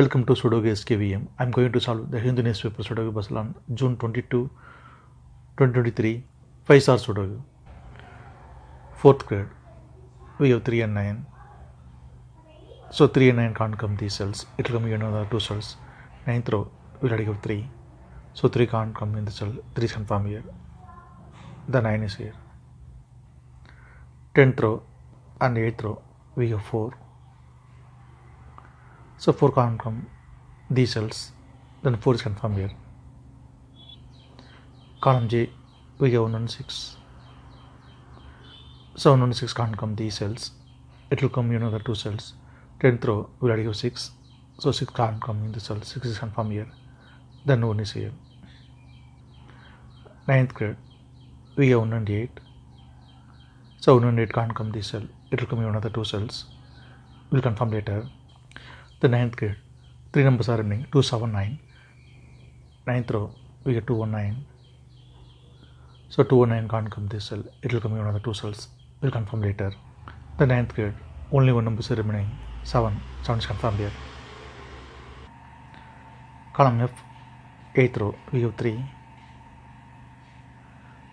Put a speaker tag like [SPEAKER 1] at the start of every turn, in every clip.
[SPEAKER 1] Welcome to Sudoku SkVm. I'm going to solve the Hindu newspaper Sudoku puzzle on June 22, 2023, 5-star Sudoku. 4th grade. We have 3 and 9. So 3 and 9 can't come these cells. It will come in another 2 cells. 9th row, we already have 3. So 3 can't come in the cell. 3 is confirmed here. The 9 is here. 10th row and 8th row, we have 4. So 4 can't come these cells, then 4 is confirmed here. Column J, we have 1 and 6. So 1 and 6 can't come these cells. It will come in another 2 cells. 10th row, we already have 6. So 6 can't come in the cell. 6 is confirmed here. Then 1 is here. 9th grade, we have 1 and 8. So 1 and 8 can't come this cell. It will come in another 2 cells. We'll confirm later. The 9th grade, 3 numbers are remaining, 2, 7, 9. 9th row, we get 2, 1, 9. So 2, 1, 9 can't come this cell. It will come in another 2 cells. We'll confirm later. The 9th grade, only 1 number is remaining, 7. 7 is confirmed here. Column F, 8th row, we have 3.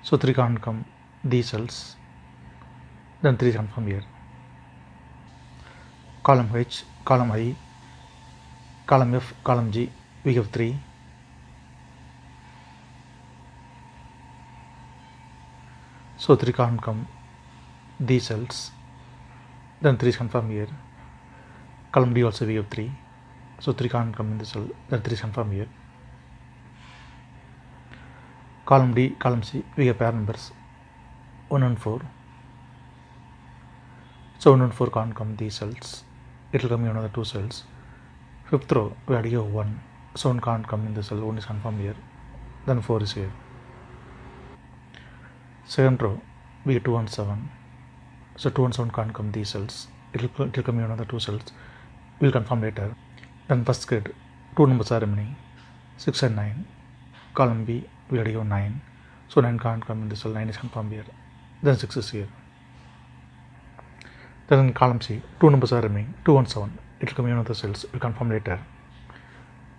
[SPEAKER 1] So 3 can't come these cells. Then 3 is confirmed here. Column H, column I, column F, column G, we have 3. So 3 can't come these cells. Then 3 is confirmed here. Column D also we have 3. So 3 can't come in the cell. Then 3 is confirmed here. Column D, column C, we have pair numbers 1 and 4. So 1 and 4 can't come these cells. It will come in another 2 cells. 5th row, we already have 1. So 1 can't come in the cell. 1 is confirmed here. Then 4 is here. 7th row, we have 2 and 7. So 2 and 7 can't come these cells. It will come in another 2 cells. We'll confirm later. Then 1st grade, 2 numbers are remaining, 6 and 9. Column B, we already have 9. So 9 can't come in the cell. 9 is confirmed here. Then 6 is here. Then in column C, 2 numbers are remaining, 2 and 7. It will come in another cells. We'll confirm later.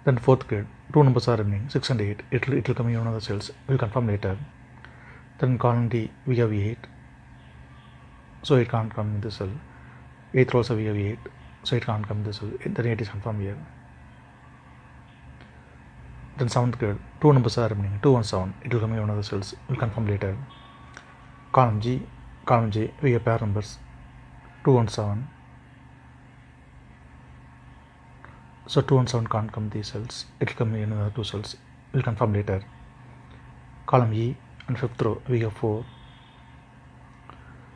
[SPEAKER 1] Then 4th grade, 2 numbers are remaining, 6 and 8. It will come in another cells. We'll confirm later. Then in column D, we have 8. So it can't come in the cell. 8th row also we have 8. So it can't come in the cell. Then 8 is confirmed here. Then 7th grade, 2 numbers are remaining, 2 and 7. It will come in another cells. We'll confirm later. Column G, column J, we have pair numbers 2 and 7. So 2 and 7 can't come these cells. It will come in another 2 cells. We'll confirm later. Column E and 5th row, we have 4.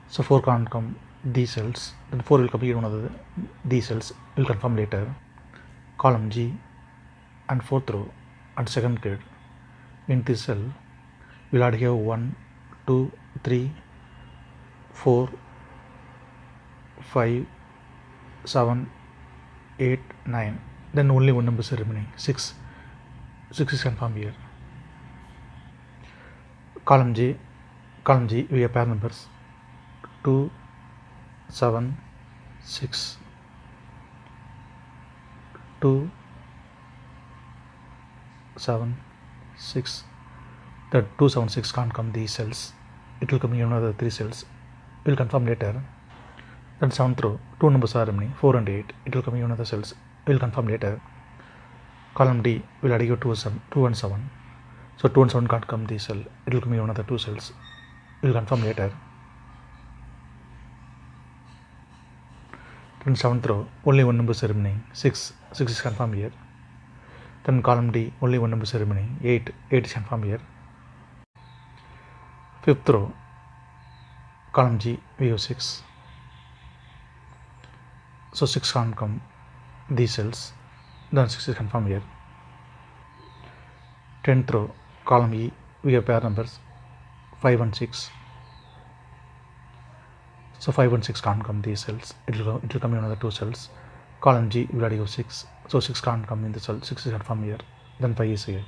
[SPEAKER 1] So 4 can't come these cells. Then 4 will come in another these cells. We'll confirm later. Column G and 4th row and 2nd grade. In this cell, we'll add here 1, 2, 3, 4, 5, 7, 8, 9. Then only 1 number is remaining, 6. 6 is confirmed here. Column G, we have pair numbers 2, 7, 6. 2, 7, 6. The 2, 7, 6 can't come these cells. It will come in another 3 cells. We'll confirm later. Then 7th row, 2 numbers are remaining, 4 and 8. It will come in another cells. We'll confirm later. Column D, we'll add 2 and 7. So 2 and 7 can't come this cell. It will come in another 2 cells. We'll confirm later. Then 7th row, only 1 number is remaining, 6. 6 is confirmed here. Then column D, only 1 number is remaining, 8. 8 is confirmed here. 5th row, column G, we have 6. So 6 can't come these cells. Then 6 is confirmed here. 10th row, column E, we have pair numbers 5 and 6. So 5 and 6 can't come these cells. It will come in another 2 cells. Column G, we already have 6. So 6 can't come in the cell. 6 is confirmed here. Then 5 is here.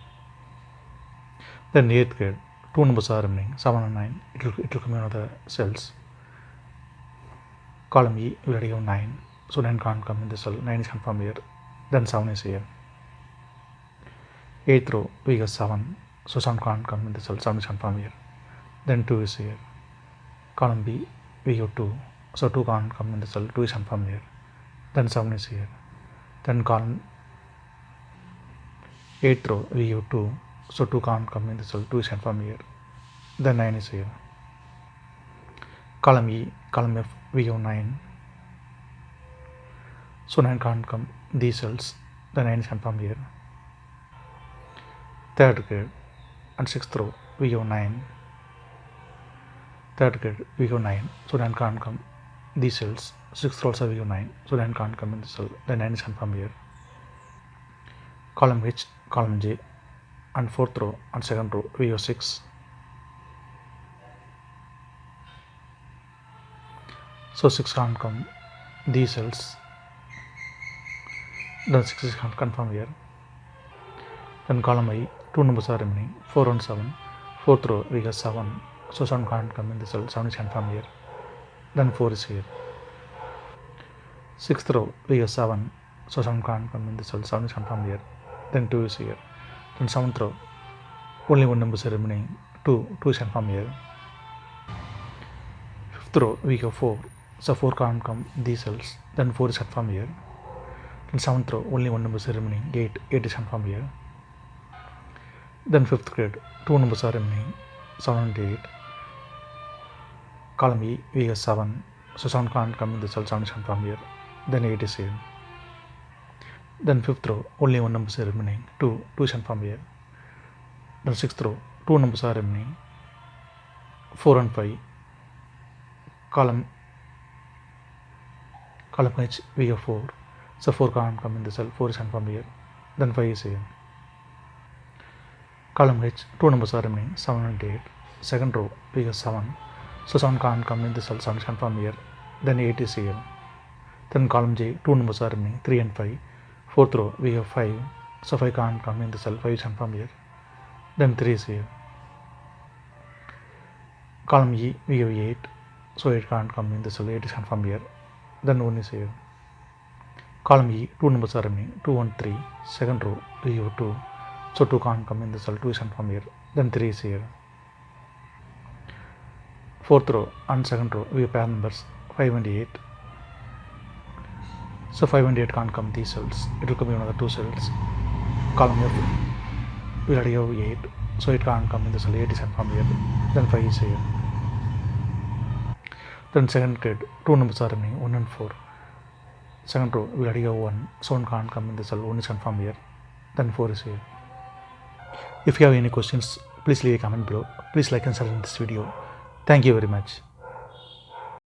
[SPEAKER 1] Then 8th grade, 2 numbers are remaining, 7 and 9. It will come in another cells. Column E, we already have 9. So 9 can't come in the cell. 9 is confirmed here. then 7 is here. 8th row we got 7, so 7 can't come in the cell, 7 is confirmed here. Then 2 is here. Column B we got 2, so 2 can't come in the cell, 2 is confirmed here. Then 7 is here. Then column 8th row we got 2, so 2 can't come in the cell, 2 is confirmed here. Then 9 is here. Column E, column F we have 9, so 9 can't come these cells, the 9 is confirmed here. 3rd grade and 6th row we have 9, 3rd grade we have 9, so 9 can't come these cells. 6th row also we have 9, so 9 can't come in the cell, the 9 is confirmed here. Column H, column J and 4th row and 2nd row we have 6, so 6 can't come these cells, then 6 is confirmed here. Then column I, 2 numbers are remaining, 4 and 7, 4th row we got 7, so 7 can't come in the cell, 7 is confirmed here. Then 4 is here. 6th row we got 7, so 7 can't come in the cell, 7 is confirmed here. Then 2 is here. Then 7th row only 1 number is remaining, 2 is confirmed here. 5th row we got 4, so 4 can't come these cells, then 4 is confirmed here. Then 7th row only 1 number is remaining, 8 is confirmed here. Then 5th grade 2 numbers are remaining, 7 and 8. Column E we got 7, so 7 can't come in the cell, 7 is confirmed here. Then 8 is here. Then 5th row only 1 number is remaining, 2 is confirmed here. Then 6th row 2 numbers are remaining, 4 and 5. Column H we have 4, so 4 can't come in the cell, 4 is confirmed here. Then 5 is here. Column H 2 numbers are remaining, 7 and 8. 2nd row we have 7, so 7 can't come in the cell, 7 is confirmed here. Then 8 is here. Then column J 2 numbers are remaining, 3 and 5. 4th row we have 5, so 5 can't come in the cell, 5 is confirmed here. Then 3 is here. Column E we have 8, so 8 can't come in the cell, 8 is confirmed here. Then 1 is here. Column E 2 numbers are remaining, 2 and 3. 2nd row we have 2, so 2 can't come in the cell, 2 is confirmed here. Then 3 is here. 4th row and 2nd row we have pair numbers 5 and 8, so 5 and 8 can't come these cells, it will come in another 2 cells. Column F we already have 8, so it can't come in the cell, 8 is confirmed here. Then 5 is here. Then 2nd grade 2 numbers are remaining, 1 and 4. 2nd row we already have 1, so 1 can't come in the cell, 1 is confirmed here. Then 4 is here. If you have any questions, please leave a comment below. Please like and share this video. Thank you very much.